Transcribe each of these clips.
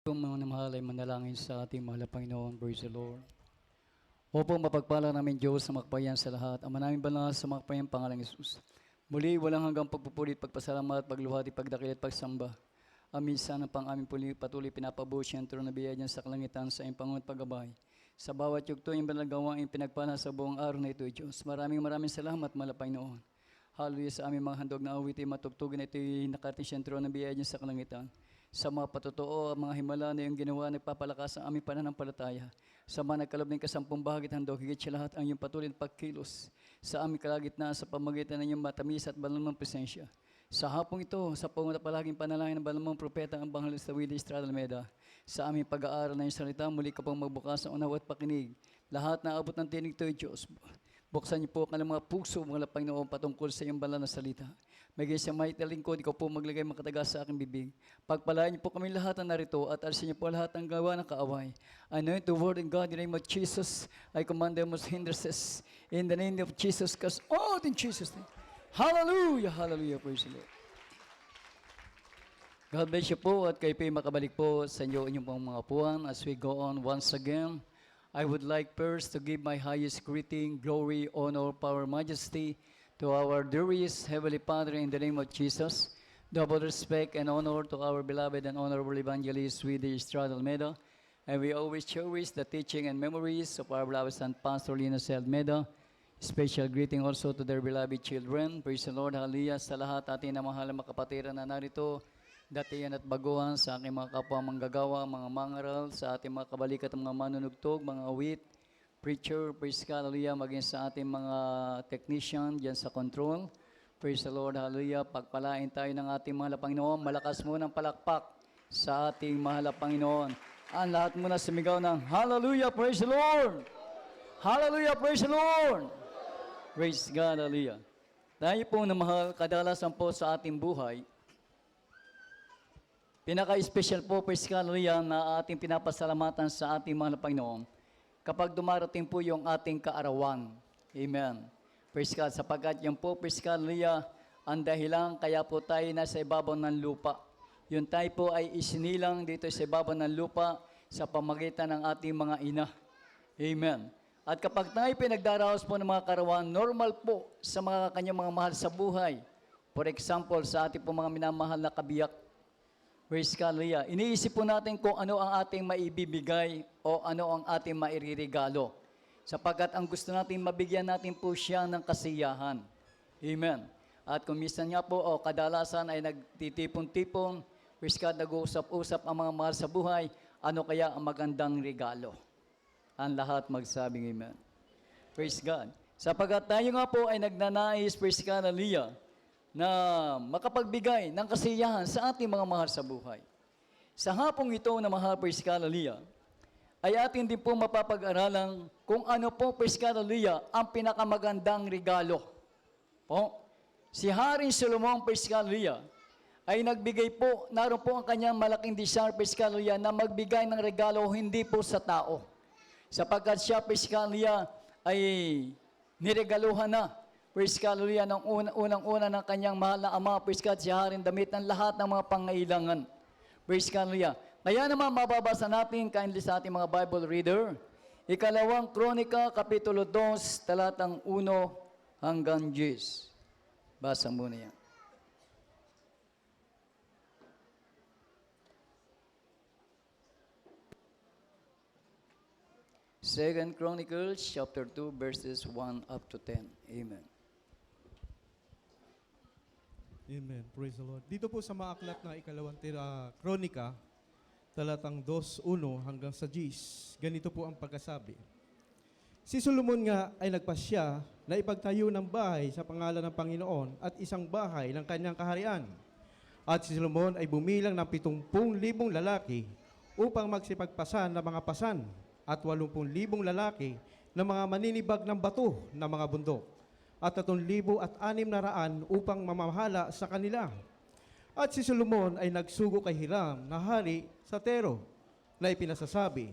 Kung mga namahal ay manalangin sa ating mahal na Panginoon, praise the Lord. Opo, mapagpala namin Diyos sa makpayan sa lahat. Ama namin banal sa makpayan pangalang Yesus. Muli, walang hanggang pagpupulit, pagpasalamat, pagluhati, pagdakil at pagsamba. Amin sana pang aming patuloy pinapabuo siya ang trono na biyaya sa kalangitan sa iyong Panginoon pagabay. Sa bawat yugto yung banal ang pinagpala sa buong araw na ito, Diyos. Maraming salamat, mahal na Panginoon. Hallelujah sa aming mga handog na awit ay matugtugin na ito'y nakarating siyang trono na biyaya sa kalangitan. Sa mga patotoo, mga himala na iyong ginawa, nagpapalakas ang aming pananampalataya. Sa mga nagkalob ng kasampung bahagit handog, higit siya lahat ang iyong patuloy na pagkilos sa aming kalagitnaan sa pamagitan ng iyong matamis at banal mong presensya. Sa hapong ito, sa palaging panalangin ng banal mong propeta ang Evangelista Willie Estrada Almeida, sa aming pag-aaral ng iyong salita, muli ka pong magbukas ang unawa at pakinig. Lahat na abot ng tinig ito, Diyos. Buksan niyo po ang mga puso, mga Panginoon, patungkol sa iyong banal na salita. Magay sa may talingkod, ikaw po maglagay makatagas sa aking bibig. Pagpalain niyo po kami lahat na narito at alisin niyo po lahat ng gawa ng kaaway. Anoint the word in God in the name of Jesus. I command them as hindrances in the name of Jesus, cast out in Jesus' name. Hallelujah, hallelujah, praise the Lord. God bless you po at kayo po makabalik po sa inyong pong mga puwan as we go on once again. I would like first to give my highest greeting, glory, honor, power, majesty to our dearest Heavenly Father in the name of Jesus. Double respect and honor to our beloved and honorable evangelist, Willie Estrada Almeida. And we always cherish the teaching and memories of our beloved son, Pastor Linus Almeida. Special greeting also to their beloved children. Praise the Lord, hallelujah, sa lahat ating na mahal na makapatiran na narito, datihan at baguhan, sa aking mga kapwa manggagawa, mga mangaral, sa ating mga kabalikat, mga manunugtog, mga awit, preacher, praise God, hallelujah, maging sa ating mga technician dyan sa control. Praise the Lord, hallelujah, pagpalain tayo ng ating mahal na Panginoon. Malakas muna ang palakpak sa ating mahal na Panginoon. Ang lahat muna sumigaw ng hallelujah, praise the Lord! Hallelujah, praise the Lord! Praise God, hallelujah. Tayo po na mahal, kadalasan po sa ating buhay, pinaka-special po, praise God, hallelujah, na ating pinapasalamatan sa ating mahal na Panginoon kapag dumarating po yung ating kaarawan. Amen. Praise God, sapagkat yan po, praise God, hallelujah, ang dahilan kaya po tayo nasa ibabaw ng lupa. Yung tayo po ay isinilang dito sa ibabaw ng lupa sa pamagitan ng ating mga ina. Amen. At kapag tayo pinagdaraos po ng mga karawan, normal po sa mga kanyang mga mahal sa buhay. For example, sa ating po mga minamahal na kabiyak, praise God, hallelujah. Iniisip po natin kung ano ang ating maibibigay o ano ang ating mairirigalo. Sapagkat ang gusto natin, mabigyan natin po siya ng kasiyahan. Amen. At kung minsan nga po, kadalasan ay nagtitipon-tipon, praise God, nag-uusap-usap ang mga mahal sa buhay, ano kaya ang magandang regalo? Ang lahat magsabing amen. Praise God. Sapagkat tayo nga po ay nagnanais, praise God, hallelujah, na makapagbigay ng kasiyahan sa ating mga mahal sa buhay. Sa hapong ito na mahal, praise God, hallelujah, ay atin din po mapapag-aralan kung ano po, praise God, hallelujah, ang pinakamagandang regalo. Po, si Haring Solomon, praise God, hallelujah, ay nagbigay po, naroon po ang kanyang malaking desire, praise God, hallelujah, na magbigay ng regalo hindi po sa tao. Sapagkat siya, praise God, hallelujah, ay niregaluhan na, praise God, hallelujah, ng unang-una ng kanyang mahal na ama, praise God, si Haring damit ng lahat ng mga pangailangan. Praise God, hallelujah. Kaya naman mababasa natin, kindly sa ating mga Bible reader, Ikalawang Kronika, Kapitulo 2, talatang 1 hanggang 10. Basa muna yan. Second Chronicles chapter 2 verses 1 up to 10. Amen. Amen. Praise the Lord. Dito po sa maaklat na ikalawang kronika, talatang 2:1 hanggang sa 10, ganito po ang pagkasabi. Si Solomon nga ay nagpasya na ipagtayo ng bahay sa pangalan ng Panginoon at isang bahay ng kanyang kaharian. At si Solomon ay bumilang ng 70,000 lalaki upang magsipagpasan ng mga pasan at 80,000 lalaki na mga maninibag ng bato ng mga bundok at 3,600 upang mamahala sa kanila. At si Solomon ay nagsugo kay Hiram na hari sa Tero na ipinasasabi,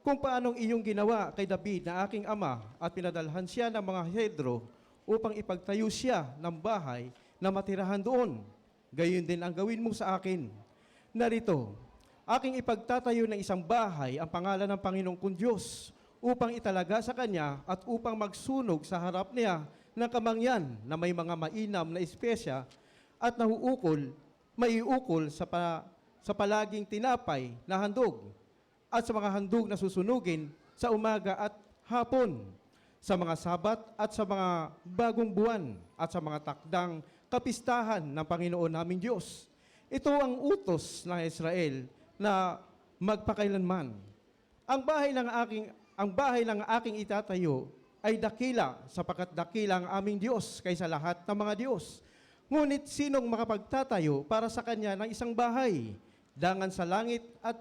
kung paanong iyong ginawa kay David na aking ama at pinadalhan siya ng mga hedro upang ipagtayo siya ng bahay na matirahan doon. Gayon din ang gawin mo sa akin. Narito, aking ipagtatayo ng isang bahay ang pangalan ng Panginoong kong Diyos upang italaga sa Kanya at upang magsunog sa harap niya ng kamangyan na may mga mainam na espesya at maiukol sa palaging tinapay na handog at sa mga handog na susunugin sa umaga at hapon, sa mga sabat at sa mga bagong buwan at sa mga takdang kapistahan ng Panginoon naming Diyos. Ito ang utos ng Israel na magpakailanman. Ang bahay ng aking itatayo ay dakila sapagkat dakila ang aming Diyos kaysa lahat ng mga Diyos. Ngunit sinong makapagtatayo para sa Kanya ng isang bahay? Dangan sa langit at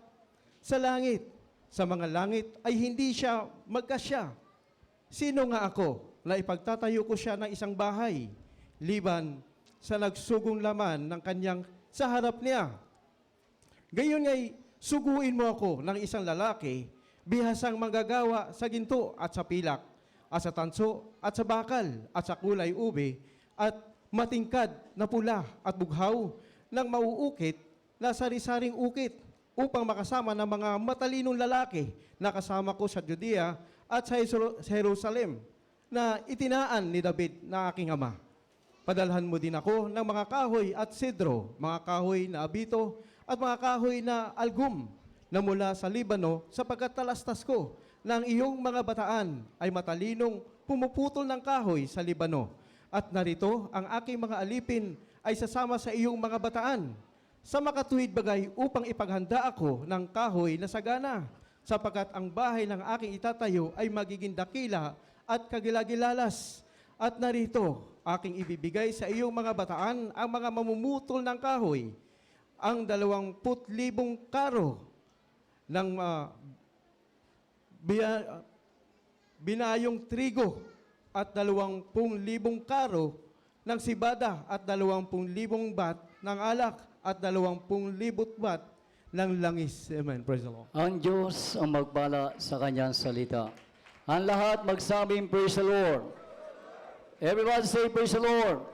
sa langit. Sa mga langit ay hindi siya magkasya. Sino nga ako na ipagtatayo ko siya ng isang bahay? Liban sa nagsugong laman ng kanyang sa harap niya. Gayon nga'y suguin mo ako ng isang lalaki, bihasang manggagawa sa ginto at sa pilak, at sa tanso at sa bakal, at sa kulay ube, at matingkad na pula at bughaw ng mauukit na sari-saring ukit, upang makasama ng mga matalinong lalaki na kasama ko sa Judea at sa Jerusalem, na itinaan ni David na aking ama. Padalhan mo din ako ng mga kahoy at sidro, mga kahoy na abito, at mga kahoy na algum na mula sa Libano, sapagkat talastas ko na ang iyong mga bataan ay matalinong pumuputol ng kahoy sa Libano. At narito ang aking mga alipin ay sasama sa iyong mga bataan, sa makatuwid bagay upang ipaghanda ako ng kahoy na sagana, sapagkat ang bahay ng aking itatayo ay magiging dakila at kagilagilalas. At narito, aking ibibigay sa iyong mga bataan ang mga mamumutol ng kahoy, ang 20,000 karo ng binayong trigo at 20,000 karo ng sibada at 20,000 bat ng alak at 20,000 bat ng langis. Amen. Praise the Lord. Ang Diyos ang magpala sa kanyang salita. Ang lahat magsabing, praise the Lord. Everybody say, praise the Lord.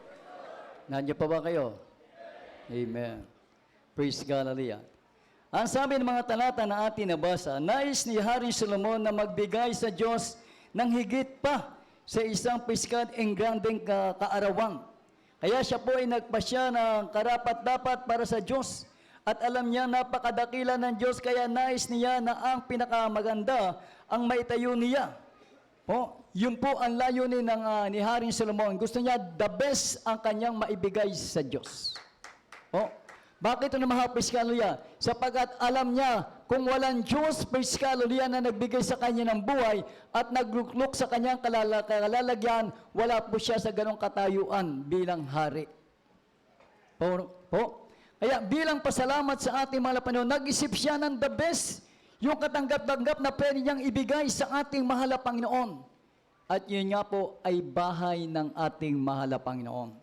Nandiyan pa ba kayo? Amen. Praise God, hallelujah. Ang sabi ng mga talata na atin nabasa, nais ni Hari Solomon na magbigay sa Diyos ng higit pa sa isang piskad en grandeng kaarawan. Kaya siya po ay nagpasya ng karapat-dapat para sa Diyos. At alam niya napakadakila ng Diyos, kaya nais niya na ang pinakamaganda ang maitayo niya. Po, yun po ang layunin ng ni Haring Solomon. Gusto niya the best ang kanyang maibigay sa Diyos. Po, bakit ito naman Piskaluya? Sapagkat alam niya kung walang Diyos Piskaluya na nagbigay sa kanya ng buhay at nagluklok sa kanyang kalalagyan, wala po siya sa ganong katayuan bilang hari. Po, kaya bilang pasalamat sa ating mga Panginoon, nag-isip siya ng the best, yung katanggap-tanggap na pwede niyang ibigay sa ating mahal na Panginoon. At yun nga po ay bahay ng ating mahal na Panginoon.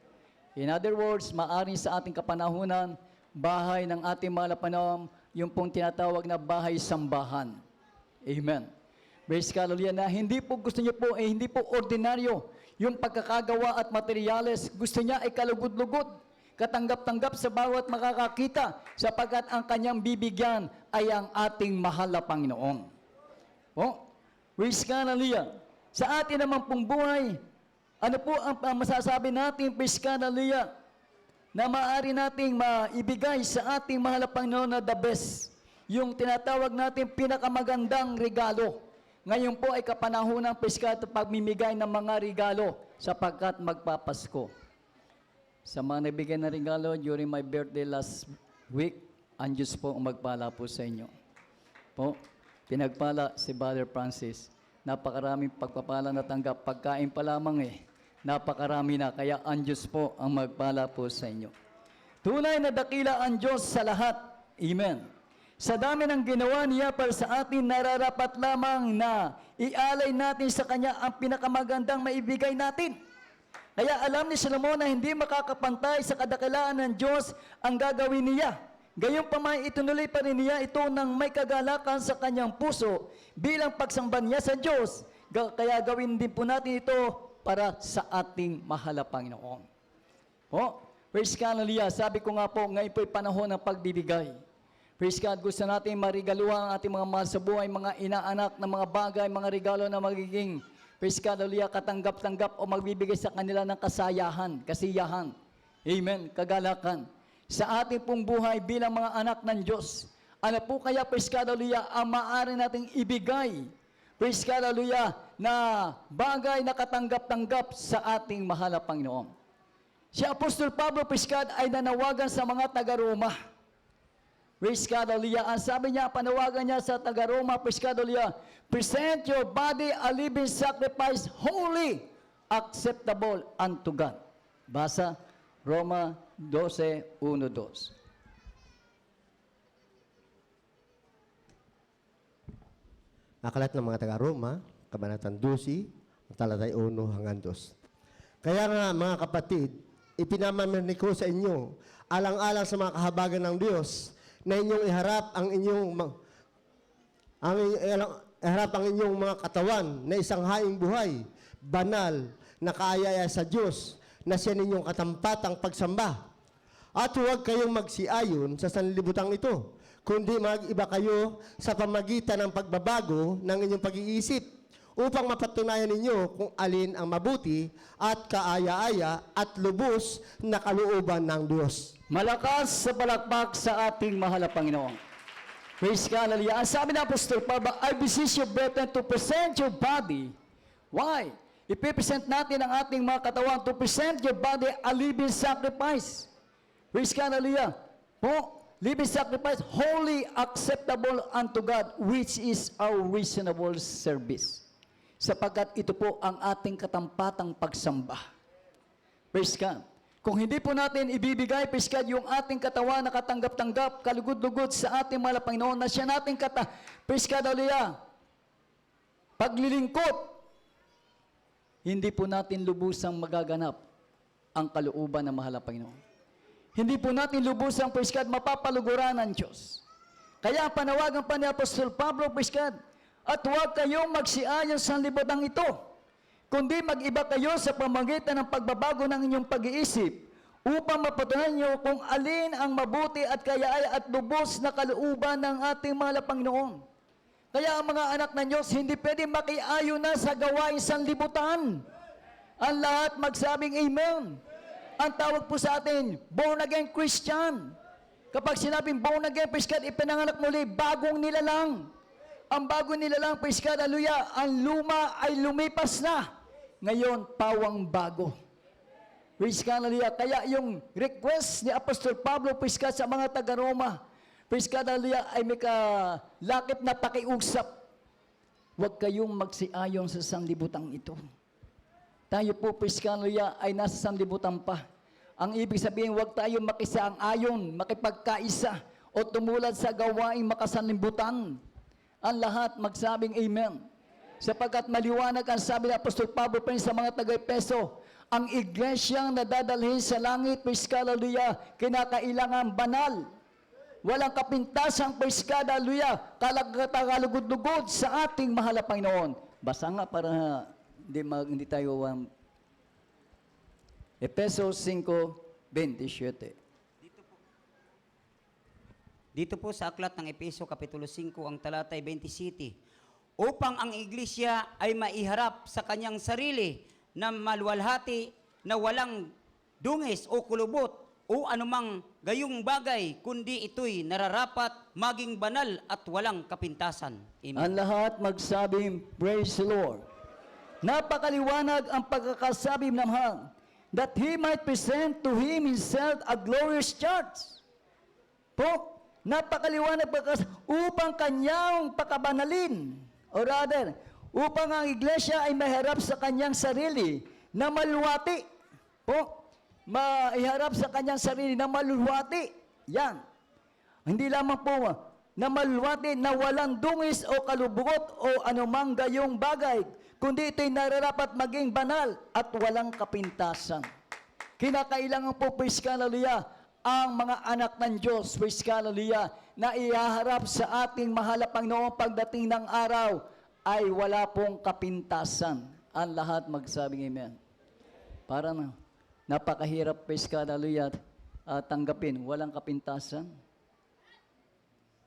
In other words, maaring sa ating kapanahunan, bahay ng ating mahal na Panginoon, yung pong tinatawag na bahay sambahan. Amen. Praise God, hallelujah, na hindi po gusto niya po, hindi po ordinaryo yung pagkakagawa at materyales. Gusto niya ay kalugod-lugod, katanggap-tanggap sa bawat makakakita, sapagkat ang kanyang bibigyan ay ang ating mahal na Panginoon. Po, praise God, hallelujah. Sa atin naman pong buhay, ano po ang masasabi natin, praise God, hallelujah, na maaari nating maibigay sa ating mahal na Panginoon na the best, yung tinatawag natin pinakamagandang regalo. Ngayon po ay kapanahon ng piskat at pagmimigay ng mga regalo sapagkat magpapasko. Sa mga nabigay na regalo during my birthday last week, ang Diyos po ang magpala po sa inyo. Po, pinagpala si Brother Francis. Napakaraming pagpapala na tanggap. Pagkain pa lamang napakarami na, kaya ang Diyos po ang magpala po sa inyo. Tunay na dakila ang Diyos sa lahat. Amen. Sa dami ng ginawa niya para sa atin, nararapat lamang na ialay natin sa Kanya ang pinakamagandang maibigay natin. Kaya alam ni Solomon na hindi makakapantay sa kadakilaan ng Diyos ang gagawin niya. Gayunpaman itunuloy pa rin niya ito ng may kagalakan sa kanyang puso bilang pagsamba niya sa Diyos. Kaya gawin din po natin ito para sa ating mahal na Panginoon. Praise God, hallelujah. Sabi ko nga po, ngayon po'y panahon ng pagbibigay. Praise God, gusto natin marigaluhan ang ating mga mahal sa buhay, mga inaanak na mga bagay, mga regalo na magiging, praise God, hallelujah, katanggap-tanggap o magbibigay sa kanila ng kasayahan, kasiyahan. Amen, kagalakan. Sa ating pong buhay bilang mga anak ng Diyos, ano po kaya, praise God, hallelujah, ang maaari nating ibigay, praise God, hallelujah, na bagay na katanggap-tanggap sa ating mahal na Panginoon. Si Apostol Pablo, praise God, ay nanawagan sa mga taga-Roma. Praise God, hallelujah. Ang sabi niya, panawagan niya sa taga-Roma, praise God, hallelujah, present your body a living sacrifice, holy, acceptable unto God. Basa, Roma 12:1-2. Aklat ng mga taga-Roma, Kabanatang 12, talatay 1-2. Kaya nga mga kapatid, ipinamamanik ko sa inyo, alang-alang sa mga kahabagan ng Diyos, na inyong iharap ang inyong mga katawan na isang haing buhay, banal, nakaayaya sa Diyos, na siya ninyong katampatang pagsamba. At huwag kayong magsiayon sa sanlibutang ito, kundi mag-iba kayo sa pamagitan ng pagbabago ng inyong pag-iisip, upang mapatunayan ninyo kung alin ang mabuti at kaaya-aya at lubos na kalooban ng Diyos. Malakas sa palakpak sa ating mahal na Panginoon. Praise God, hallelujah. Ang sabi ng Apostol Pablo, I beseech you, brethren, to present your body. Why? Ipipresent natin ang ating mga katawan to present your body a living sacrifice. Praise God, hallelujah. Po, living sacrifice, holy, acceptable unto God, which is our reasonable service. Sapagkat ito po ang ating katampatang pagsamba. Praise God. Kung hindi po natin ibibigay, praise God, yung ating katawan na katanggap-tanggap, kalugod-lugod sa ating mahal na Panginoon, na siya nating praise God, hallelujah, paglilingkod, hindi po natin lubusang magaganap ang kalooban ng mahal na Panginoon. Hindi po natin lubusang, praise God, mapapaluguran ng Diyos. Kaya panawagan pa ni Apostol Pablo, praise God, at huwag kayong magsiayon sa libatang ito, kundi mag-iba kayo sa pamamagitan ng pagbabago ng inyong pag-iisip, upang mapatunayan niyo kung alin ang mabuti at kayaaya at lubos na kalooban ng ating mahal na Panginoon. Kaya ang mga anak ng Diyos, hindi pwede makiayon na sa gawain sanlibutan. Ang lahat magsabing Amen. Ang tawag po sa atin, born again Christian. Kapag sinabing born again, praise God, ipinanganak muli, bagong nilalang. Ang bago nilalang, praise God, hallelujah, ang luma ay lumipas na. Ngayon, pawang bago. Praise God, hallelujah. Kaya yung request ni Apostol Pablo, praise God, sa mga taga-Roma, praise God, hallelujah, ay may kalakip na pakiusap. Huwag kayong magsiayon sa sanlibutan ito. Tayo po, praise God, hallelujah, ay nasa sanlibutan pa. Ang ibig sabihin, huwag tayong makisaang-ayon, makipagkaisa, o tumulad sa gawaing makasanlibutan. Ang lahat magsabing Amen. Sapagkat maliwanag ang sabi ng Apostol Pablo pa rin sa mga taga-Efeso, ang iglesyang nadadalhin sa langit, praise God, hallelujah, kinakailangan banal. Walang kapintasang, praise God, hallelujah, kalagod-lugod sa ating mahal na Panginoon. Basa nga para hindi tayo Efeso 5:27. Dito po sa aklat ng Efeso Kapitulo 5, ang talatay 27, upang ang iglesia ay maiharap sa kanyang sarili na maluwalhati na walang dungis o kulubot o anumang gayong bagay, kundi ito'y nararapat maging banal at walang kapintasan. Amen. Ang lahat magsabing Praise the Lord. Napakaliwanag ang pagkakasabi ng mahal, that He might present to Him Himself a glorious church. Po, napakaliwanag upang kanyang pakabanalin, o rather, upang ang iglesia ay maharap sa kanyang sarili na maluwati. Po, maiharap sa kanyang sarili na maluwati. Yan. Hindi lamang po na maluwati na walang dungis o kalubugot o anumang gayong bagay, kundi ito'y nararapat maging banal at walang kapintasan. Kinakailangan po, praise God, hallelujah, ang mga anak ng Diyos, praise God, hallelujah, na ihaharap sa ating mahal na Panginoon pagdating ng araw ay wala pong kapintasan. Ang lahat magsabing Amen. Para na, napakahirap, praise God, hallelujah, tanggapin, walang kapintasan.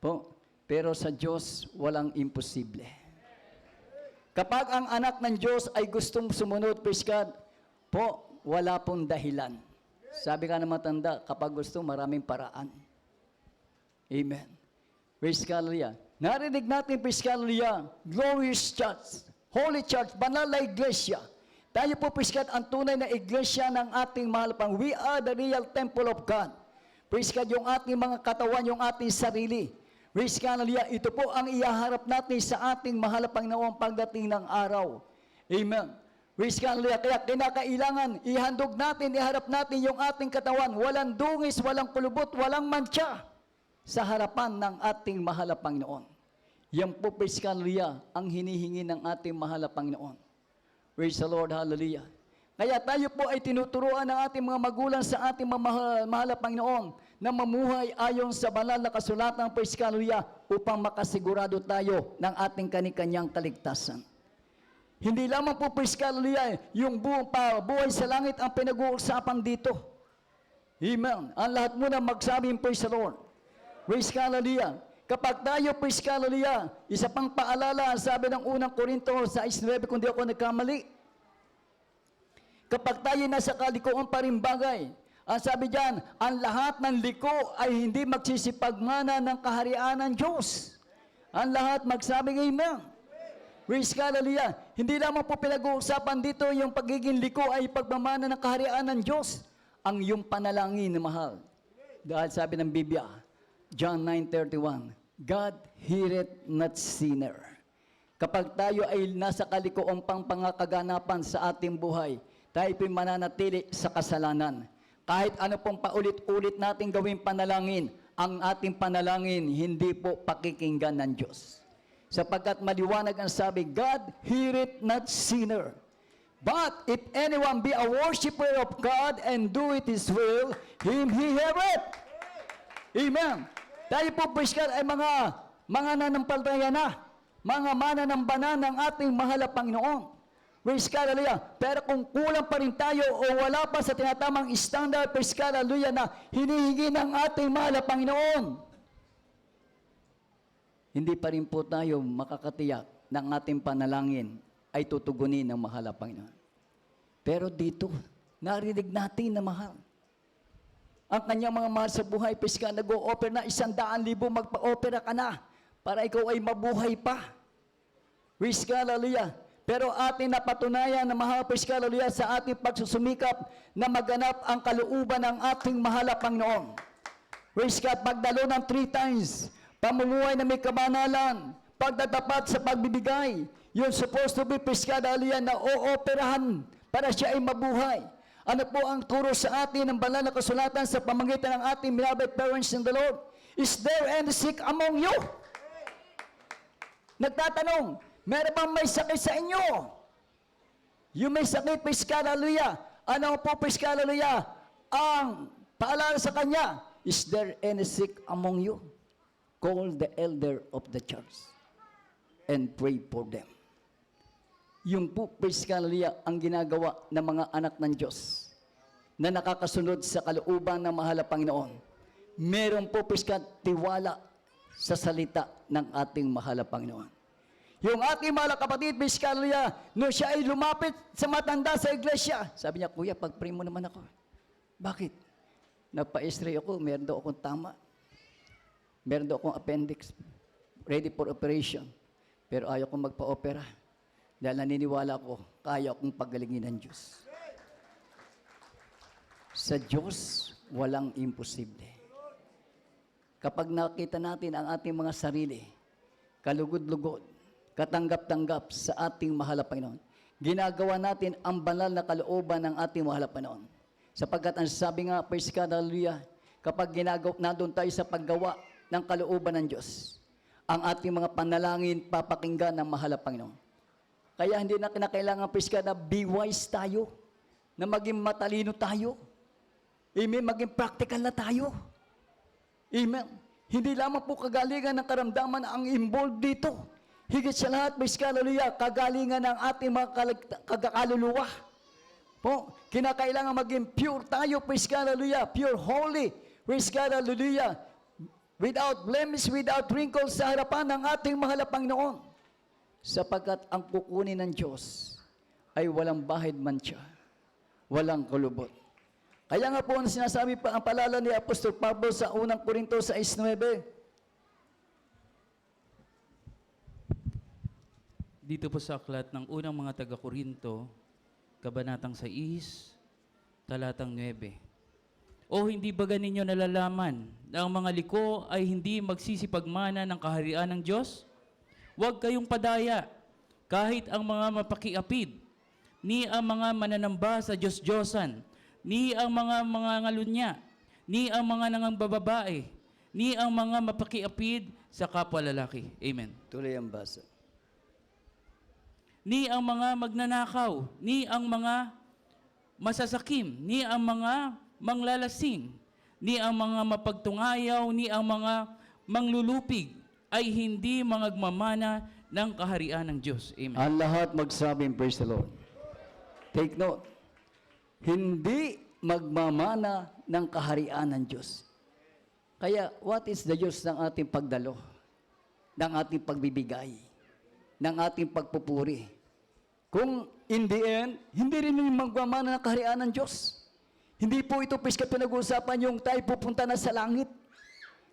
Po, pero sa Diyos, walang imposible. Kapag ang anak ng Diyos ay gustong sumunod, praise God, po, wala pong dahilan. Sabi ka na matanda, kapag gusto, maraming paraan. Amen. Praise God, hallelujah. Narinig natin, praise God, hallelujah, glorious church, holy church, banal na iglesia. Tayo po, praise God, ang tunay na iglesia ng ating mahal pang. We are the real temple of God. Praise God, yung ating mga katawan, yung ating sarili. Praise God, hallelujah. Ito po ang ihaharap natin sa ating mahal pang Panginoon pagdating ng araw. Amen. Praise God, hallelujah. Kaya kinakailangan, ihandog natin, iharap natin yung ating katawan. Walang dungis, walang kulubot, walang mantsa sa harapan ng ating mahal na Panginoon. Yan po, praise God, hallelujah, ang hinihingi ng ating mahal na Panginoon. Praise the Lord, hallelujah. Kaya tayo po ay tinuturuan ng ating mga magulang sa ating mahal na Panginoon na mamuhay ayon sa banal na kasulatan, praise God, hallelujah, upang makasigurado tayo ng ating kanikanyang kaligtasan. Hindi lamang po, praise God, hallelujah, yung buhay sa langit ang pinag-uusapan dito. Amen. Ang lahat muna magsabing, praise the Lord. Praise God, hallelujah. Kapag tayo, praise God, hallelujah, isa pang paalala, sabi ng unang Korinto 6:9, kung di ako nagkamali, kapag tayo nasa kalikuan pa rin bagay, ang sabi diyan, ang lahat ng liko ay hindi magsisipagmana ng kaharian ng Diyos. Ang lahat magsabing amen. Praise God, hallelujah. Hindi lamang po pinag-uusapan dito yung pagiging liko ay pagmamana ng kaharian ng Diyos. Ang iyong panalangin na mahal. Dahil sabi ng Biblia, John 9:31, God heareth not sinner. Kapag tayo ay nasa kalikuang pang pangakaganapan sa ating buhay, tayo po'y mananatili sa kasalanan. Kahit ano pong paulit-ulit natin gawing panalangin, ang ating panalangin hindi po pakikinggan ng Diyos. Sapagkat maliwanag ang sabi, God heareth not sinner. But if anyone be a worshiper of God and do it His will, him He heareth. Amen. Tayo po, praise God, ay mga nanampalataya na, mga mananambanan ng ating mahal na Panginoon. Praise God, hallelujah. Pero kung kulang pa rin tayo o wala pa sa tinatamang standard, praise God, hallelujah, na hinihingi ng ating mahal na Panginoon, hindi pa rin po tayo makakatiyak ng ating panalangin ay tutugunin ng mahal na Panginoon. Pero dito, narinig natin na mahal. Ang kanyang mga mahal sa buhay, praise God, nag-o-offer na 100,000, magpa-opera ka na para ikaw ay mabuhay pa. Praise God, hallelujah. Pero ating napatunayan na mahal, praise God, hallelujah, sa ating pagsusumikap na maganap ang kalooban ng ating mahal na Panginoon. Praise God, pagdalo ng 3 times, pamumuhay na may kabanalan, pagtatapat sa pagbibigay, you're supposed to be, praise God, hallelujah, na o-operahan para siya ay mabuhay. Ano po ang turo sa atin ng banal na kasulatan sa pamamagitan ng ating beloved parents in the Lord? Is there any sick among you? Nagtatanong, meron bang may sakit sa inyo? Yung may sakit, praise God, hallelujah. Ano po, praise God, hallelujah, ang paalala sa kanya, is there any sick among you? Call the elder of the church and pray for them. Yung po, praise God, hallelujah, ang ginagawa ng mga anak ng Diyos na nakakasunod sa kalooban ng mahal na Panginoon. Meron po, praise God, tiwala sa salita ng ating mahal na Panginoon. Yung ating mahal na kapatid, praise God, hallelujah, nung siya ay lumapit sa matanda sa iglesia, sabi niya, Kuya, pag-pray mo naman ako. Bakit? Nagpa-x-ray ako, meron daw akong tama. Meron daw akong appendix, ready for operation. Pero ayaw kong magpa-opera. Dahil naniniwala ko, kaya akong pagalingin ng Diyos. Sa Diyos, walang imposible. Kapag nakita natin ang ating mga sarili, kalugod-lugod, katanggap-tanggap sa ating mahal na Panginoon, ginagawa natin ang banal na kalooban ng ating mahal na Panginoon. Sapagkat ang sabi nga, praise God, hallelujah, kapag nandun tayo sa paggawa ng kalooban ng Diyos, ang ating mga panalangin papakinggan ng mahal na Panginoon. Kaya hindi na kinakailangan, praise God, na be wise tayo, na maging matalino tayo. Amen, maging practical na tayo. Amen. Hindi lamang po kagalingan ng karamdaman ang involved dito. Higit sa lahat, praise God, hallelujah, kagalingan ng ating mga kaluluwa. Po, kinakailangan maging pure tayo, praise God, hallelujah, pure holy, praise God, hallelujah, without blemish, without wrinkle sa harapan ng ating mahal na Panginoon. Sapagkat ang kukunin ng Diyos ay walang bahid mantsa, walang kulubot. Kaya nga po ang sinasabi pa ang palala ni Apostol Pablo sa unang Korinto 6:9. Dito po sa aklat ng unang mga taga-Korinto, kabanatang 6, talatang 9. O hindi ba ninyo nalalaman na ang mga liko ay hindi magsisipagmana ng kaharian ng Diyos? Huwag kayong padaya, kahit ang mga mapakiapid, ni ang mga mananamba sa Diyos-Diyosan, ni ang mga ngalunya, ni ang mga nangambababae, ni ang mga mapakiapid sa kapwa lalaki. Amen. Tuloy ang basa. Ni ang mga magnanakaw, ni ang mga masasakim, ni ang mga manglalasing, ni ang mga mapagtungayaw, ni ang mga manglulupig, ay hindi mangagmamana ng kaharian ng Diyos. Amen. Ang lahat magsabing, praise the Lord. Take note. Hindi magmamana ng kaharian ng Diyos. Kaya, what is the Diyos ng ating pagdalo? Ng ating pagbibigay? Ng ating pagpupuri? Kung in the end, hindi rin yung magmamana ng kaharian ng Diyos. Hindi po ito, piskat pinag-uusapan yung tayo pupunta na sa langit.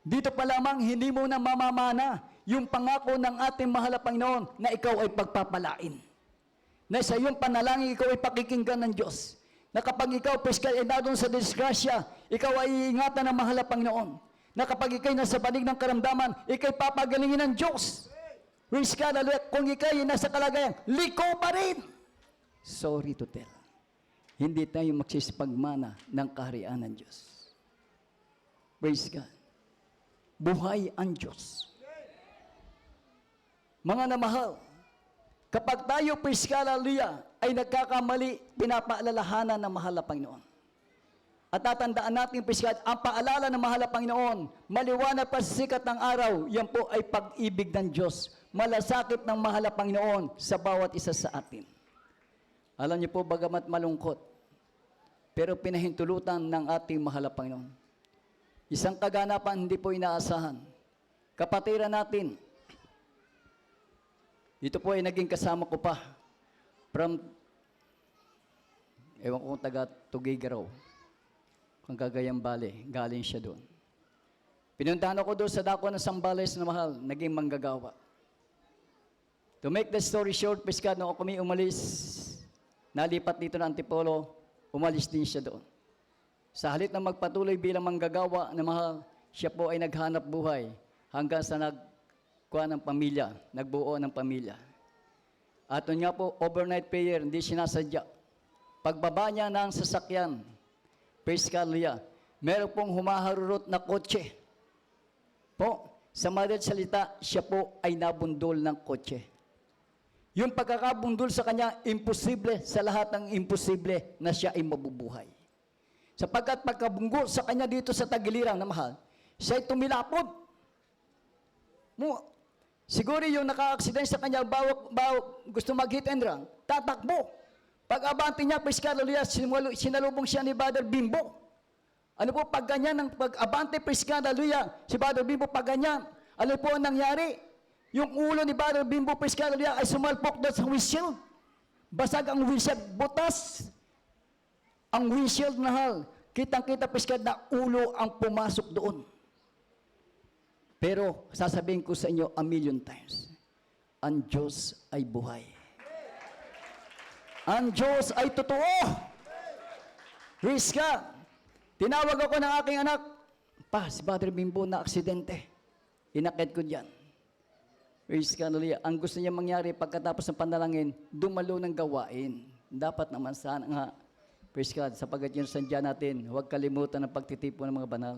Dito pa lamang, hindi mo na mamamana yung pangako ng ating mahal na Panginoon na ikaw ay pagpapalain. Na sa iyong panalangin, ikaw ay pakikinggan ng Diyos. Na kapag ikaw, piskat, ay nadon sa disgrasya, ikaw ay iingatan ng mahal na Panginoon. Na kapag ikaw nasa banig ng karamdaman, ikaw ay papagalingin ng Diyos. Praise God, hallelujah. Kung ikaw ay nasa kalagayan, liko pa rin. Sorry to tell. Hindi tayo magsisipagmana ng kaharian ng Diyos. Praise God. Buhay ang Diyos. Mga namahal, kapag tayo, praise God, hallelujah, ay nagkakamali, pinapaalalahanan ng mahal na Panginoon. At tatandaan natin, praise God, ang paalala ng mahal na Panginoon, maliwanag pa sa sikat ng araw, yan po ay pag-ibig ng Diyos. Malasakit ng mahal na Panginoon sa bawat isa sa atin. Alam niyo po, bagamat malungkot, pero pinahintulutan ng ating mahal na Panginoon. Isang kaganapan hindi po inaasahan. Kapatiran natin, ito po ay naging kasama ko pa from, ewan ko kung taga Tugigaraw, kung Cagayang Bale, galing siya doon. Pinuntahan ako doon sa dako ng Sambales na mahal, naging manggagawa. To make the story short, piskat, nung kami umalis, nalipat dito ng Antipolo, umalis din siya doon. Sa halit na magpatuloy bilang manggagawa na mahal, siya po ay naghanap buhay hanggang sa nagkuha ng pamilya, nagbuo ng pamilya. At yun nga po, overnight prayer, hindi sinasadya. Pagbaba niya ng sasakyan, praise God, hallelujah, meron pong humaharurot na kotse. Po, sa madaling salita, siya po ay nabundol ng kotse. Yung pagkakabundol sa kanya, imposible sa lahat ng imposible na siya ay mabubuhay. Sapagkat pagkabunggo sa kanya dito sa tagiliran na mahal, siya ay tumilapod. Siguro yung naka-accident sa kanya, gusto mag-hit and run, tatakbo. Pag-abante niya, Priscalolia, sinalubong siya ni Brother Bimbo. Ano po, pag ganyan, pag-abante, Priscalolia, si Brother Bimbo, pag ganyan, ano po ang nangyari? Yung ulo ni Brother Bimbo, Priscalolia, ay sumalpok doon sa windshield. Basag ang windshield, butas. Ang windshield na hal, kitang-kita, Priscalolia, na ulo ang pumasok doon. Pero, sasabihin ko sa inyo a million times, ang Diyos ay buhay. Ang Diyos ay totoo. Praise God. Tinawag ako ng aking anak, pa, si Brother Bimbo na aksidente. Inakit ko diyan. Praise God, hallelujah. Ang gusto niya mangyari pagkatapos ng panalangin, dumalo ng gawain. Dapat naman sana nga, praise God, sapagat yun sandya natin, huwag kalimutan ang pagtitipon ng mga banal.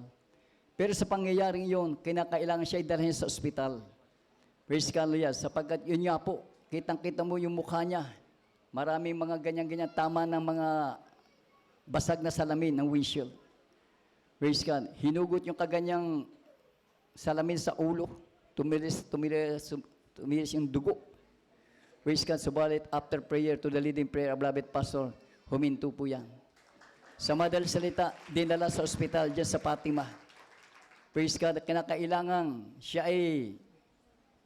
Pero sa pangyayaring yun, kinakailangan siya idalhin sa ospital. Praise God, hallelujah. Sapagat yun nga po, kitang-kita mo yung mukha niya. Maraming mga ganyan-ganyan tama ng mga basag na salamin ng windshield. Praise God. Hinugot yung kaganyang salamin sa ulo. Tumilis yung dugo. Praise God. Subalit, after prayer to the leading prayer of beloved pastor, huminto po yan. Sa madaling salita, dinala sa ospital dyan sa Fatima. praise God, kinakailangan siya ay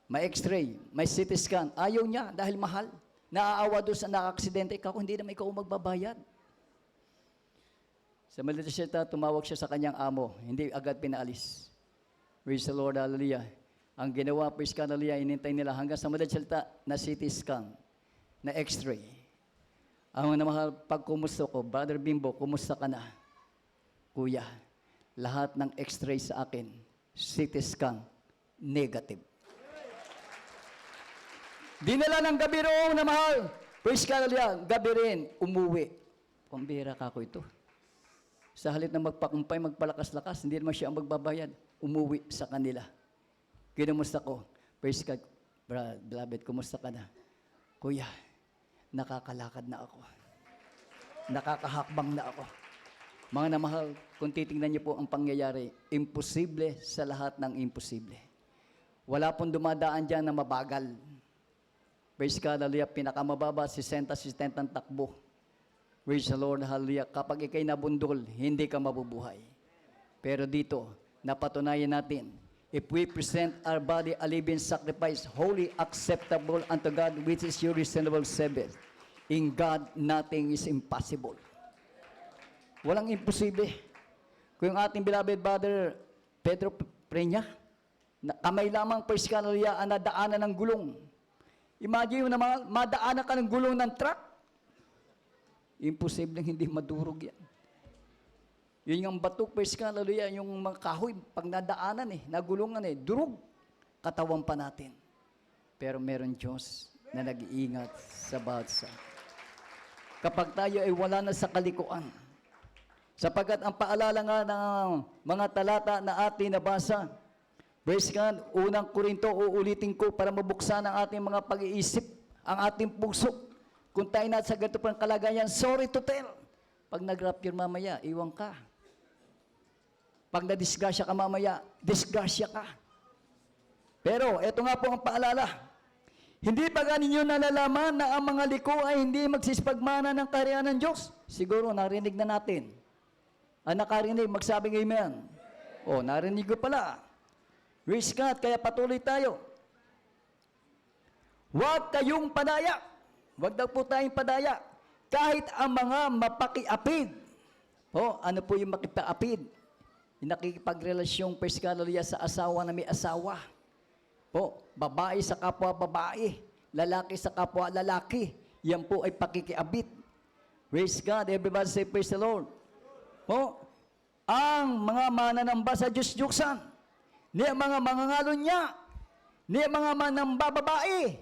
may x-ray, may CT scan. Ayaw niya dahil mahal. Naaawa doon sa nakaksidente. Ikaw, hindi naman ikaw magbabayad. Sa maliit na salita, tumawag siya sa kanyang amo. Hindi agad pinaalis. Praise the Lord, hallelujah. Ang ginawa, praise God, hallelujah, inintay nila hanggang sa maliit na salita na CT scan, na x-ray. Ang namahal, pag kumusta ko, Brother Bimbo, kumusta ka na? Kuya, lahat ng x-ray sa akin, CT scan, negative. Dinala ng gabi roong na mahal. Praise God, hallelujah. Gabi rin, umuwi. Pambira ka ko ito. Sa halip na magpakumpay, magpalakas-lakas, hindi naman siya ang magbabayad. Umuwi sa kanila. Kinumusta ko. Praise God, beloved, kumusta ka na? Kuya, nakakalakad na ako. Nakakahakbang na ako. Mga namahal, kung titingnan niyo po ang pangyayari, imposible sa lahat ng imposible. Wala pong dumadaan dyan na mabagal. Praise God, hallelujah, pinakamababa, 60 ang takbo. Praise the Lord, hallelujah. Kapag ikay nabundol, hindi ka mabubuhay. Pero dito, napatunayan natin, if we present our body a living sacrifice, holy, acceptable unto God, which is your reasonable service, in God, nothing is impossible. Walang imposible. Kung yung ating beloved brother, Pedro Prenya, kamay lamang, praise God, hallelujah, ang nadaanan ng gulong. Imagine yung naman, madaanan ka ng gulong ng truck. Imposible hindi madurog yan. Yun yung batok, praise God, hallelujah, yung mga kahoy, pag nadaanan nagulungan durog, katawan pa natin. Pero meron Diyos na nag-iingat sa bawat isa. Kapag tayo ay wala na sa kalikuan, sapagkat ang paalala nga ng mga talata na ating nabasa, praise God, unang Korinto, uulitin ko para mabuksan ang ating mga pag-iisip, ang ating puso. Kung tayo na sa ganito pang kalagayan, sorry to tell. Pag nag-rapture mamaya, iwan ka. Pag na-disgrasya ka mamaya, disgrasya ka. Pero, eto nga po ang paalala. Hindi ba ninyo nalalaman na ang mga liko ay hindi magsisipagmana ng kaharian ng Diyos? Siguro, narinig na natin. Ang nakarinig, magsabing amen. O, narinig ko pala. Praise God, kaya patuloy tayo. Huwag kayong padaya. Huwag daw po tayong padaya. Kahit ang mga mapakiapid. O, ano po yung makipaapid? Yung nakikipagrelasyon, praise God, hallelujah, sa asawa na may asawa. Po, babae sa kapwa babae. Lalaki sa kapwa lalaki. Yan po ay pakikiabit. Praise God, everybody say praise the Lord. Po, ang mga mananamba sa Diyos-Diyusan, niya mga mangangalon niya, niya mga manamba babae,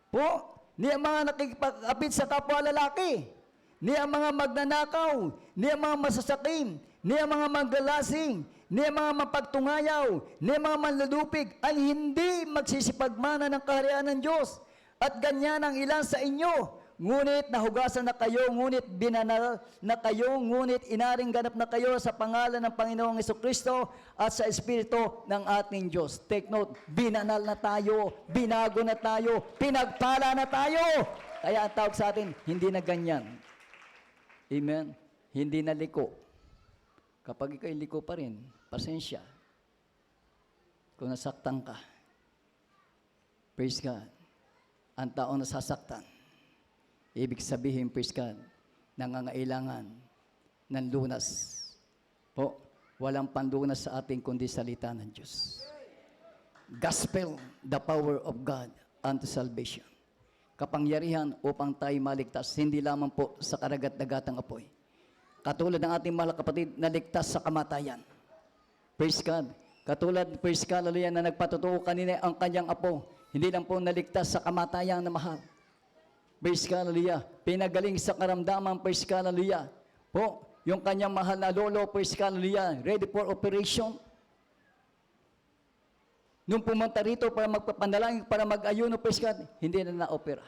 po, niya mga nakikipag-apit sa kapwa lalaki, niya mga magnanakaw, niya mga masasakim, niya mga maglalasing, niya mga mapagtungayaw, niya mga manlulupig, ay hindi magsisipagmana ng kaharian ng Diyos. At ganyan ang ilan sa inyo. Ngunit nahugasan na kayo, ngunit binanal na kayo, ngunit inaring ganap na kayo sa pangalan ng Panginoong Jesucristo at sa Espiritu ng ating Diyos. Take note, binanal na tayo, binago na tayo, pinagpala na tayo. Kaya ang tawag sa atin, hindi na ganyan. Amen? Hindi na liko. Kapag ikaw liko pa rin, pasensya. Kung nasaktan ka, praise God, ang taong nasasaktan, ibig sabihin, praise God, nangangailangan ng lunas. Po, walang panlunas sa ating kundi salita ng Diyos. Gospel, the power of God unto salvation. Kapangyarihan upang tayo maligtas, hindi lamang po sa karagat-dagatang apoy. Katulad ng ating mahal kapatid na ligtas sa kamatayan. Praise God. Katulad, praise God, hallelujah, na nagpatutuo kanina ang kanyang apo, hindi lang po naligtas sa kamatayan na mahal. Praise God, hallelujah. Pinagaling sa karamdaman, praise God, hallelujah. Po, yung kanyang mahal na lolo, praise God, hallelujah, ready for operation. Nung pumunta rito para magpapanalangin, para mag-ayuno, praise God, hindi na na-opera.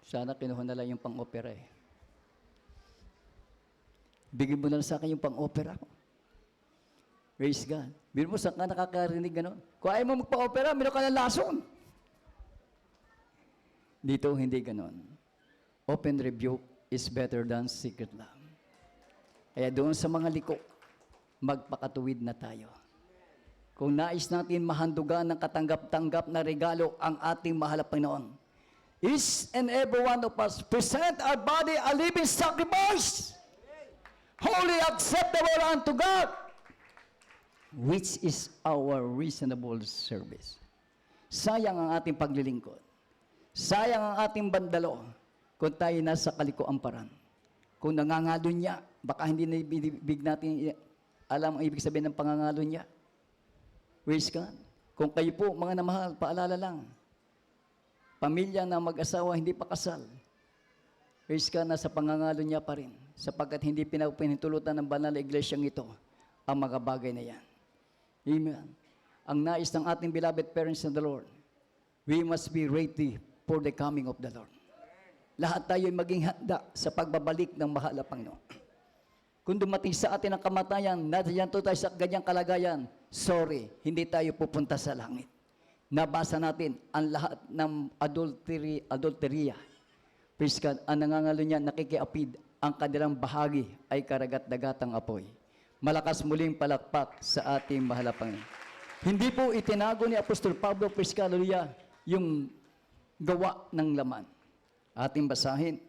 Sana kinuha na lang yung pang-opera eh. Bigyan mo na sa akin yung pang-opera. Praise God. Biro mo, saan ka nakakarinig gano'n? Kung ayaw mo magpa-opera, meron ka ng lason. Dito, hindi ganon. Open rebuke is better than secret love. Kaya doon sa mga liko, magpakatuwid na tayo. Kung nais natin mahandugan ng katanggap-tanggap na regalo ang ating mahal na Panginoon, each and every one of us present our body a living sacrifice, holy acceptable unto God, which is our reasonable service. Sayang ang ating paglilingkod. Sayang ang ating bandalo kung tayo nasa kalikuang paran. Kung nangangalo niya, baka hindi na ibig natin alam ang ibig sabihin ng pangangalo niya. Praise God. Kung kayo po, mga namahal, paalala lang. Pamilya na mag-asawa, hindi pa kasal. Praise God, nasa pangangalo niya pa rin. Sapagkat hindi pinahintulutan ng banal na iglesyang ito ang mga bagay na yan. Amen. Ang nais ng ating beloved parents in the Lord, we must be ready for the coming of the Lord. Lahat tayo ay maging handa sa pagbabalik ng mahal na Panginoon. Kung dumating sa atin ang kamatayan, nandiyan tayo sa ganyang kalagayan, sorry, hindi tayo pupunta sa langit. Nabasa natin ang lahat ng adulteria. Praise God, ang nangangalo niya, nakikiapid, ang kanilang bahagi ay karagat-dagatang apoy. Malakas muling palakpak sa ating mahal na Panginoon. Hindi po itinago ni Apostol Pablo, praise God, hallelujah, yung gawa ng laman. Ating basahin.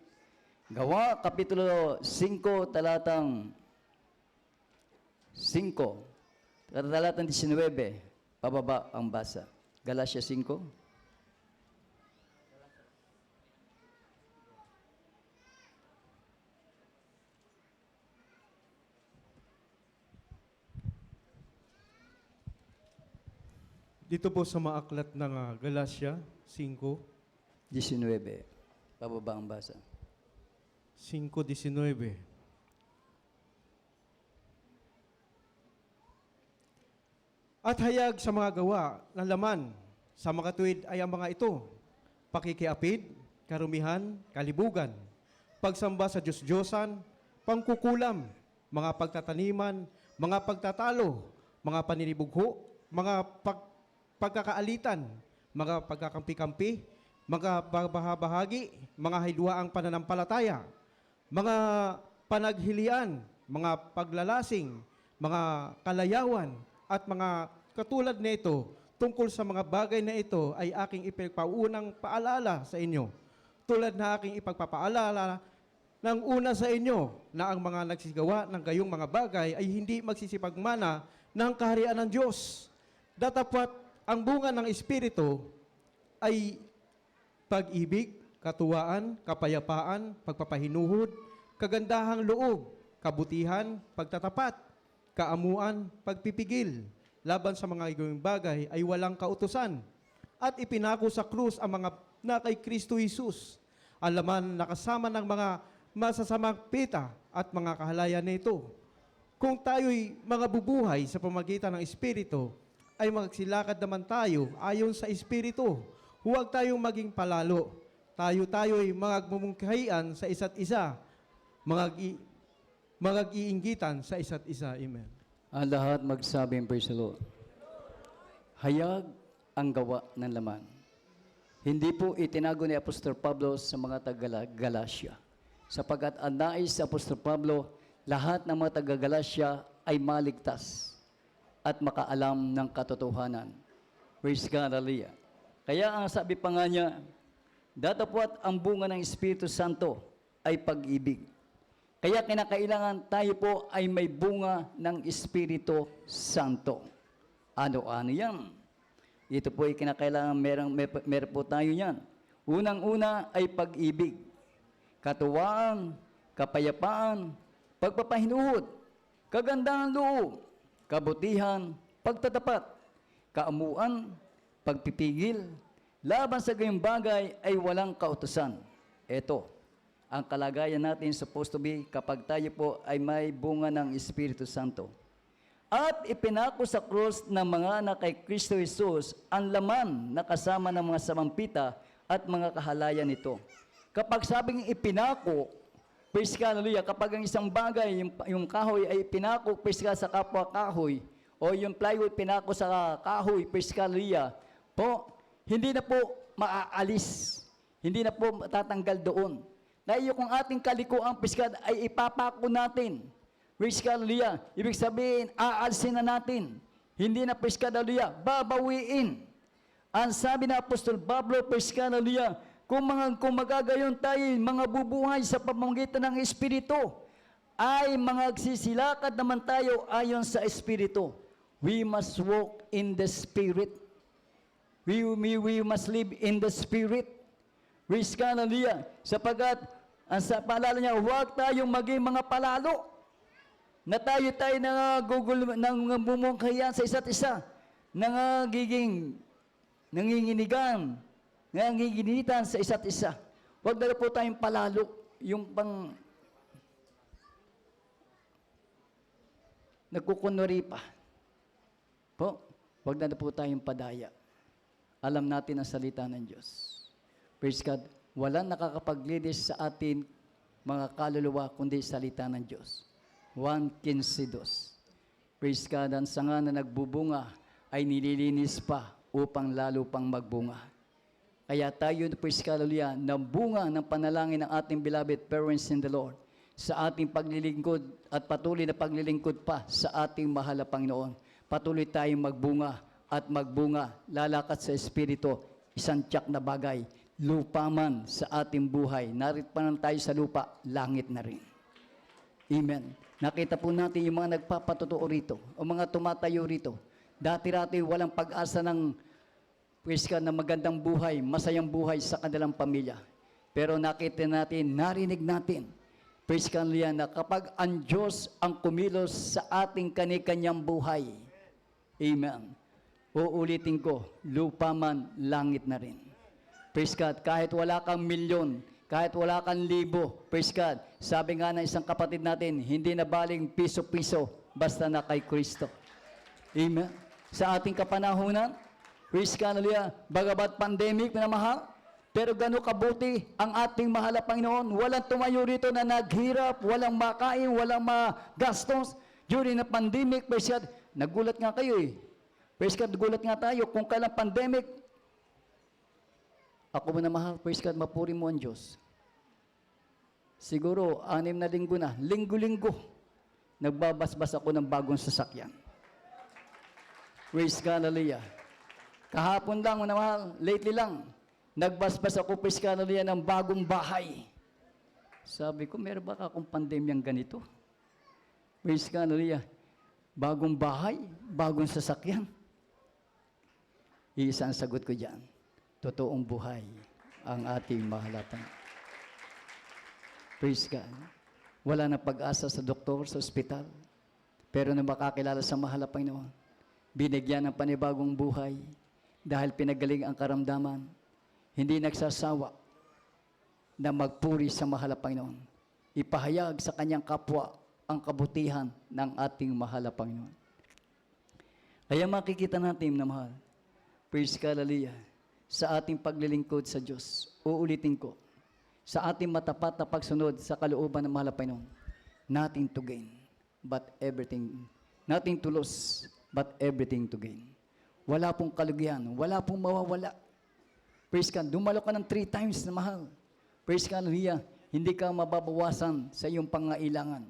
Gawa, Kapitulo 5, talatang 5, talatang 19, pababa ang basa. Galatia 5. Dito po sa maaklat ng Galatia 5, 19, pababa ang basa. 5:19. At hayag sa mga gawa ng laman sa makatuwid ay ang mga ito: pakikiapid, karumihan, kalibugan, pagsamba sa Diyos-Diyosan, pangkukulam, mga pagtataniman, mga pagtatalo, mga paninibugho, mga pagkakaalitan, mga pagkakampi-kampi, mga bahagi, mga hidwaang pananampalataya, mga panaghilian, mga paglalasing, mga kalayawan, at mga katulad nito, tungkol sa mga bagay na ito ay aking ipagpaunang paalala sa inyo. Tulad na aking ipagpapaalala ng una sa inyo na ang mga nagsisigawa ng gayong mga bagay ay hindi magsisipagmana ng kaharian ng Diyos. Datapwat ang bunga ng Espiritu ay pag-ibig, katuwaan, kapayapaan, pagpapahinuhod, kagandahang loob, kabutihan, pagtatapat, kaamuan, pagpipigil. Laban sa mga gawing bagay ay walang kautusan. At ipinako sa krus ang mga na kay Kristo Jesus. Ang laman nakasama ng mga masasamang pita at mga kahalayan nito. Kung tayo'y mga bubuhay sa pamagitan ng Espiritu, ay magsilakad naman tayo ayon sa Espiritu. Huwag tayong maging palalo. Tayo'y magmumungkahian sa isa't isa. Mag-iinggitan sa isa't isa. Amen. Ang lahat magsabing praise the Lord. Hayag ang gawa ng laman. Hindi po itinago ni Apostol Pablo sa mga taga-Galacia. Sapagkat ang nais sa Apostol Pablo, lahat ng mga taga-Galacia ay maligtas at makaalam ng katotohanan. Praise God, hallelujah. Kaya ang sabi pa nga niya, datapwat ang bunga ng Espiritu Santo ay pag-ibig. Kaya kinakailangan tayo po ay may bunga ng Espiritu Santo. Ano-ano yan? Ito po ay kinakailangan meron po tayo yan. Unang-una ay pag-ibig, katuwaan, kapayapaan, pagpapahinuhod, kagandahan loob, kabutihan, pagtatapat, kaamuan, pagpipigil, laban sa gayong bagay ay walang kautusan. Ito, ang kalagayan natin supposed to be kapag tayo po ay may bunga ng Espiritu Santo. At ipinako sa krus ng mga anak kay Kristo Jesus ang laman na kasama ng mga samampita at mga kahalayan nito. Kapag sabing ipinako, praise God, hallelujah, kapag ang isang bagay, yung kahoy ay ipinako, praise God, sa kapwa kahoy, o yung plywood pinako sa kahoy, praise God, hallelujah, po, hindi na po maaalis, hindi na po matatanggal doon. Dahil kung ating kalikuang praise God ay ipapako natin Praise God, hallelujah. Ibig sabihin, aalsin na natin. Hindi na, praise God, hallelujah, babawiin. Ang sabi na Apostol Pablo, praise God, hallelujah, kung magagayon tayo, mga bubuhay sa pamamagitan ng Espiritu, ay magsisilakad naman tayo ayon sa Espiritu. We must walk in the Spirit. We must live in the Spirit. Praise God, hallelujah. Sapagkat, ang sa paalala niya, huwag tayong maging mga palalo na tayo namumungkayan sa isa't isa, nanginginigan, nanginginitan sa isa't isa. Huwag na po tayong palalo, yung pang nagkukunwari pa. Po, huwag na po tayong padaya. Alam natin ang salita ng Diyos. Praise God, walang nakakapaglinis sa atin mga kaluluwa kundi salita ng Diyos. 1:15. Praise God, ang sanga na nagbubunga ay nililinis pa upang lalo pang magbunga. Kaya tayo, praise God, hallelujah, ng bunga ng panalangin ng ating beloved parents in the Lord sa ating paglilingkod at patuloy na paglilingkod pa sa ating mahal na Panginoon. Patuloy tayong magbunga at magbunga, lalakad sa Espiritu, isang tiyak na bagay, lupa man sa ating buhay. Narito pa tayo sa lupa, langit na rin. Amen. Nakita po natin yung mga nagpapatotoo rito, o mga tumatayo rito. Dati-rati walang pag-asa ng na magandang buhay, masayang buhay sa kanilang pamilya. Pero nakita natin, narinig natin, praise God, na kapag ang Diyos ang kumilos sa ating kani-kanyang buhay, amen. Uulitin ko, lupa man, langit na rin. Praise God, kahit wala kang milyon, kahit wala kang libo, praise God, sabi nga ng isang kapatid natin, hindi na baling piso-piso, basta na kay Kristo. Amen. Sa ating kapanahunan, praise God, hallelujah, bagabat pandemic na mahal, pero gano'ng kabuti ang ating mahal na Panginoon. Walang tumayo rito na naghirap, walang makain, walang magastos. During na pandemic, praise God, nagulat nga kayo eh. Praise God, nagulat nga tayo kung kailang pandemic. Ako mo na mahal, praise God, mapuri mo ang Diyos. Siguro, 6 na linggo na, linggo-linggo, nagbabasbas ako ng bagong sasakyan. Praise God, hallelujah. Kahapon lang, mga mahal, lately lang, nagbasbas ako, praise God, hallelujah, ng bagong bahay. Sabi ko, meron ba akong pandemyang ganito? Praise God, hallelujah. Bagong bahay, bagong sasakyan. Iisa ang sagot ko dyan. Totoong buhay ang ating mahalatan. Praise God. Wala na pag-asa sa doktor, sa ospital. Pero na makakilala sa mahal na Panginoon, binigyan ng panibagong buhay dahil pinagaling ang karamdaman. Hindi nagsasawa na magpuri sa mahal na Panginoon. Ipahayag sa kanyang kapwa ang kabutihan ng ating mahal na Panginoon. Kaya makikita natin na mahal, praise God, hallelujah, sa ating paglilingkod sa Diyos. Uulitin ko, sa ating matapat na pagsunod sa kalooban ng mahal na Panginoon, nothing to gain, but everything, nothing to lose, but everything to gain. Wala pong kalugihan, wala pong mawawala. Praise God, dumalo ka ng 3 times na mahal. Praise God, hallelujah, hindi ka mababawasan sa iyong pangailangan.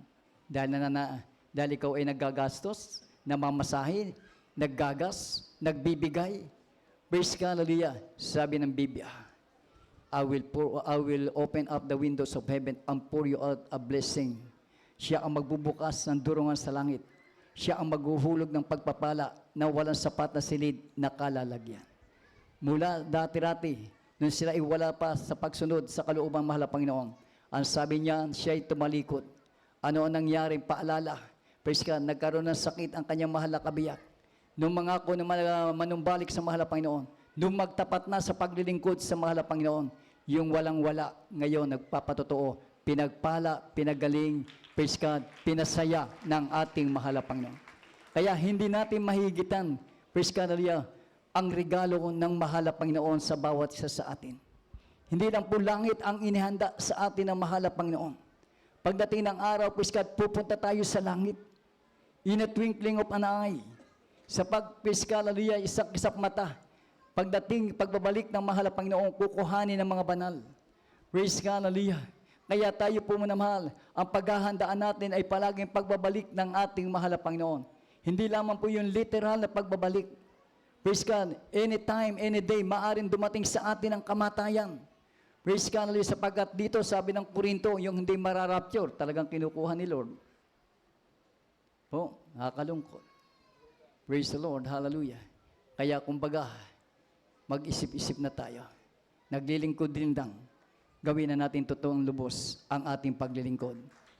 Dahil ikaw ay naggagastos, namamasahe, naggagas, nagbibigay. Praise God, hallelujah. Sabi ng Biblia, I will open up the windows of heaven and pour you out a blessing. Siya ang magbubukas ng durungan sa langit. Siya ang maghuhulog ng pagpapala na walang sapat na silid na kalalagyan. Mula dati-rati, nung sila ay wala pa sa pagsunod sa kalooban mahal na Panginoon, ang sabi niya, siya ay tumalikod. Ano ang nangyaring paalala? Praise God, nagkaroon ng sakit ang kanyang mahal na kabiyak. Nung mga ako na manumbalik sa mahal na Panginoon, nung magtapat na sa paglilingkod sa mahal na Panginoon, yung walang-wala ngayon nagpapatotoo, pinagpala, pinagaling, praise God, pinasaya ng ating mahal na Panginoon. Kaya hindi natin mahigitan, praise God, hallelujah, ang regalo ng mahal na Panginoon sa bawat isa sa atin. Hindi lang po langit ang inihanda sa atin ng mahal na Panginoon. Pagdating ng araw, praise God, pupunta tayo sa langit. In a twinkling of an eye. Sa praise God, hallelujah, isak-isap mata. Pagbabalik ng mahal na Panginoon, kukuhanin ng mga banal. Praise God, hallelujah. Kaya tayo po mga mahal, ang paghahandaan natin ay palaging pagbabalik ng ating mahal na Panginoon. Hindi lamang po yung literal na pagbabalik. Praise God, anytime, any day, maaring dumating sa atin ang kamatayan. Praise God, sapagkat dito sabi ng Korinto, yung hindi mararapture, talagang kinukuha ni Lord. Po, nakakalungkot. Praise the Lord, hallelujah. Kaya kumbaga, mag-isip-isip na tayo. Naglilingkod din lang. Gawin na natin totoong lubos ang ating paglilingkod.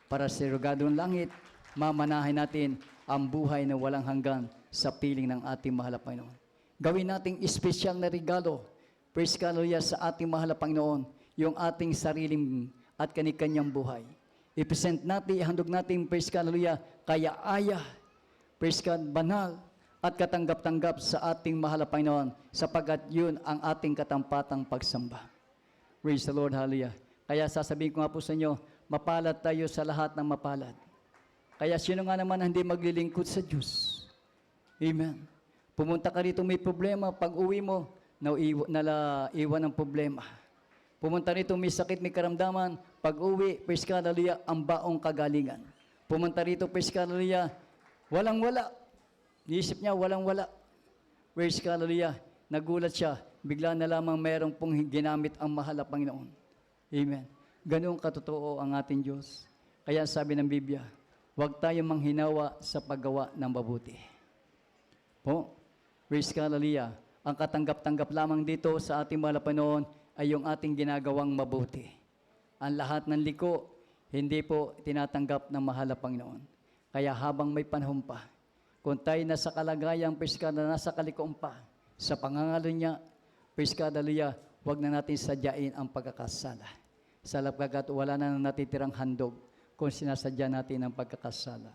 Para sa rogadong langit, mamanahin natin ang buhay na walang hanggan sa piling ng ating mahal na Panginoon. Gawin nating espesyal na regalo, praise God, hallelujah, sa ating mahal na Panginoon, yung ating sariling at kanikanyang buhay. I-present natin, ihandog natin, praise God, hallelujah, kaya-aya, praise God, banal, at katanggap-tanggap sa ating mahal na Panginoon, sapagkat yun ang ating katampatang pagsamba. Praise the Lord, hallelujah. Kaya sasabihin ko nga po sa inyo, mapalad tayo sa lahat ng mapalad. Kaya sino nga naman hindi maglilingkod sa Diyos? Amen. Pumunta ka rito may problema, pag uwi mo, naiwan ng problema. Pumunta rito may sakit, may karamdaman, pag uwi, praise God, hallelujah, ang baong kagalingan. Pumunta rito, praise God, hallelujah, walang-wala. Niisip niya, walang-wala. Praise God, hallelujah, nagulat siya, bigla na lamang mayroong pong ginamit ang mahal na Panginoon. Amen. Ganoong katotoo ang ating Diyos. Kaya sabi ng Biblia, huwag tayong manghinawa sa paggawa ng mabuti. Po, praise God, hallelujah. Ang katanggap-tanggap lamang dito sa ating mahal na Panginoon ay yung ating ginagawang mabuti. Ang lahat ng liko, hindi po tinatanggap ng mahal na Panginoon. Kaya habang may panahon pa, kung tayo nasa kalagayang, praise God, na nasa kalikoon pa, sa pangangalan niya, praise God, hallelujah, huwag na natin sadyain ang pagkakasala. Sapagkat wala na natitirang handog kung sinasadya natin ang pagkakasala.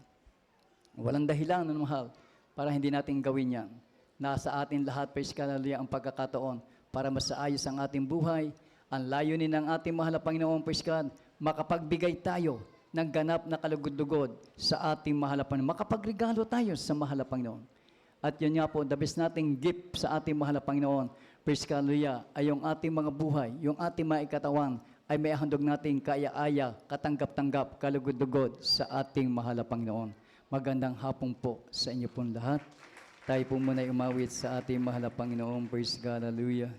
Walang dahilan, ng mahal, para hindi natin gawin yan. Nasa atin lahat, praise God, hallelujah, ang pagkakataon para masaayos ang ating buhay. Ang layunin ng ating mahal na Panginoon, praise God, makapagbigay tayo ng ganap na kalugod-lugod sa ating mahal na Panginoon. Makapagregalo tayo sa mahal na Panginoon. At yun nga po, the best nating gift sa ating mahal na Panginoon, praise God, hallelujah, ay yung ating mga buhay, yung ating mga ikatawan, ay may handog nating kaaya-aya, katanggap-tanggap, kalugod-lugod sa ating mahal na Panginoon. Magandang hapon po sa inyo pong lahat. Tayo po muna umawit sa ating mahal na Panginoon. Praise God, hallelujah.